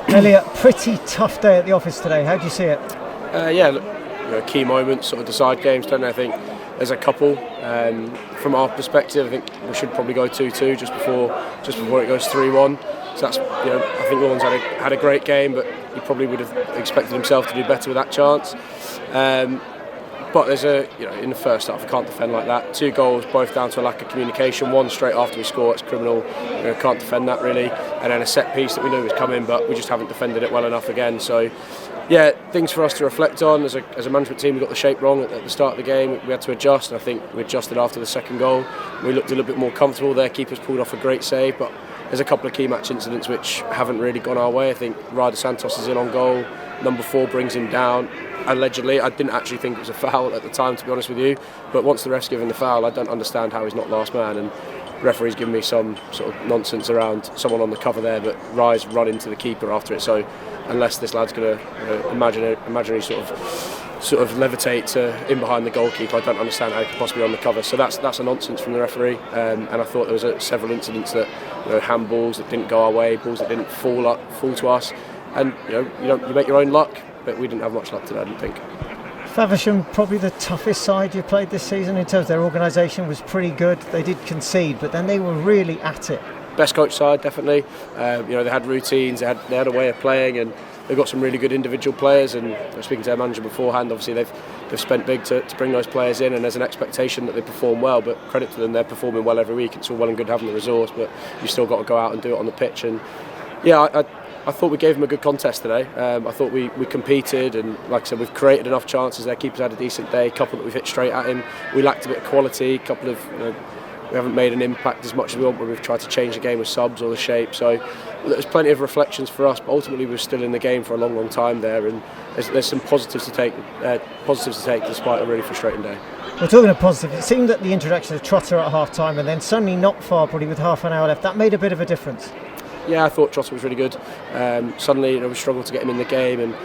Elliot, pretty tough day at the office today. How do you see it? Yeah, look, key moments sort of decide games, don't they? I think there's a couple. From our perspective, I think we should probably go 2-2 just before it goes 3-1. So that's, I think Lawns had a great game, but he probably would have expected himself to do better with that chance. But there's in the first half, we can't defend like that. 2 goals, both down to a lack of communication. One straight after we score, it's criminal. Can't defend that really. And then a set piece that we knew was coming, but we just haven't defended it well enough again. So, yeah, things for us to reflect on. As a management team, we got the shape wrong at the start of the game. We had to adjust, and I think we adjusted after the second goal. We looked a little bit more comfortable there. Keeper's pulled off a great save, but there's a couple of key match incidents which haven't really gone our way. I think Ryder Santos is in on goal. Number 4 brings him down. Allegedly, I didn't actually think it was a foul at the time, to be honest with you. But once the ref's given the foul, I don't understand how he's not last man. And the referee's given me some sort of nonsense around someone on the cover there, but Rise run into the keeper after it. So unless this lad's going to imaginary sort of levitate to in behind the goalkeeper, I don't understand how he could possibly be on the cover. So that's a nonsense from the referee. And I thought there was several incidents that handballs that didn't go our way, balls that didn't fall to us. And you make your own luck, but we didn't have much luck today, I didn't think. Faversham, probably the toughest side you played this season in terms of their organisation was pretty good. They did concede, but then they were really at it. Best coach side, definitely. They had routines, they had a way of playing, and they've got some really good individual players. And I was speaking to their manager beforehand. Obviously, they've spent big to bring those players in, and there's an expectation that they perform well. But credit to them, they're performing well every week. It's all well and good having the resource, but you've still got to go out and do it on the pitch. And yeah, I thought we gave them a good contest today. I thought we competed, and like I said, we've created enough chances. Their keeper's had a decent day, a couple that we've hit straight at him. We lacked a bit of quality, a couple of we haven't made an impact as much as we want when we've tried to change the game with subs or the shape. So there's plenty of reflections for us, but ultimately we're still in the game for a long time there, and there's some positives to take despite a really frustrating day. We're talking of positive. It seemed that the introduction of Trotter at half time, and then suddenly not far, probably with half an hour left, that made a bit of a difference. Yeah, I thought Trotter was really good. Suddenly, we struggled to get him in the game, and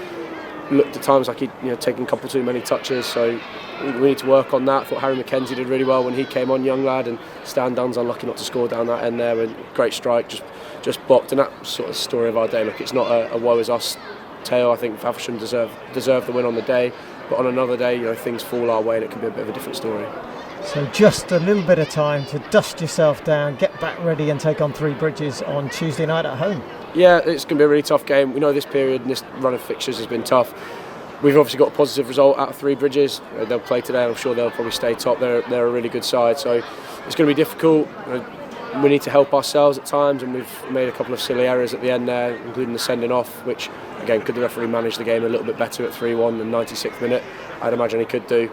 looked at times like he'd taken a couple too many touches. So we need to work on that. I thought Harry McKenzie did really well when he came on, young lad, and Stan Dunn's unlucky not to score down that end there. And great strike, just blocked. And that sort of story of our day. Look, it's not a woe is us tale. I think Faversham deserved the win on the day, but on another day, things fall our way, and it can be a bit of a different story. So just a little bit of time to dust yourself down, get back ready and take on Three Bridges on Tuesday night at home. Yeah, it's going to be a really tough game. We know this period and this run of fixtures has been tough. We've obviously got a positive result out of Three Bridges. They'll play today, and I'm sure they'll probably stay top. They're a really good side, so it's going to be difficult. We need to help ourselves at times, and we've made a couple of silly errors at the end there, including the sending off, which, again, could the referee manage the game a little bit better at 3-1 in the 96th minute? I'd imagine he could do.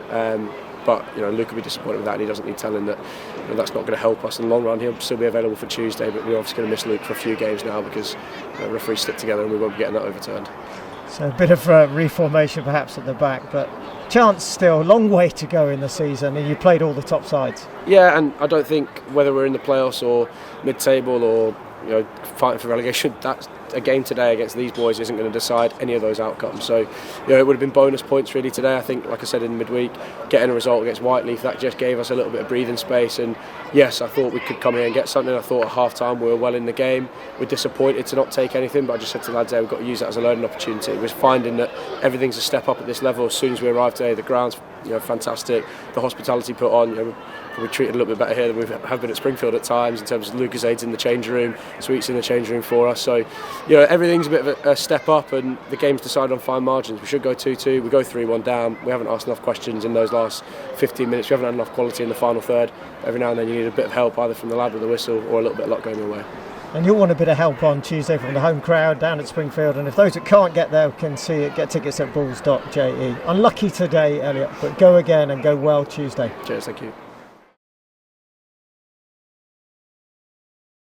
But Luke will be disappointed with that, and he doesn't need telling that that's not going to help us in the long run. He'll still be available for Tuesday, but we're obviously going to miss Luke for a few games now because referees stick together and we won't be getting that overturned. So a bit of reformation perhaps at the back, but chance still, long way to go in the season, and you played all the top sides. Yeah, and I don't think whether we're in the playoffs or mid-table or fighting for relegation, that's a game today against these boys isn't going to decide any of those outcomes. So it would have been bonus points really today. I think, like I said in midweek, getting a result against Whiteleaf, that just gave us a little bit of breathing space. And yes, I thought we could come here and get something. I thought at half time we were well in the game. We're disappointed to not take anything, but I just said to the lads there, we've got to use that as a learning opportunity. We're finding that everything's a step up at this level. As soon as we arrived today, the ground's fantastic, the hospitality put on, we're treated a little bit better here than we have been at Springfield at times in terms of Lucasades in the change room, Sweets in the change room for us. So everything's a bit of a step up, and the game's decided on fine margins. We should go 2-2, we go 3-1 down. We haven't asked enough questions in those last 15 minutes. We haven't had enough quality in the final third. Every now and then you need a bit of help either from the lad with the whistle or a little bit of luck going your way. And you'll want a bit of help on Tuesday from the home crowd down at Springfield, and if those that can't get there can see it, get tickets at bulls.je. Unlucky today, Elliot, but go again and go well Tuesday. Cheers, thank you.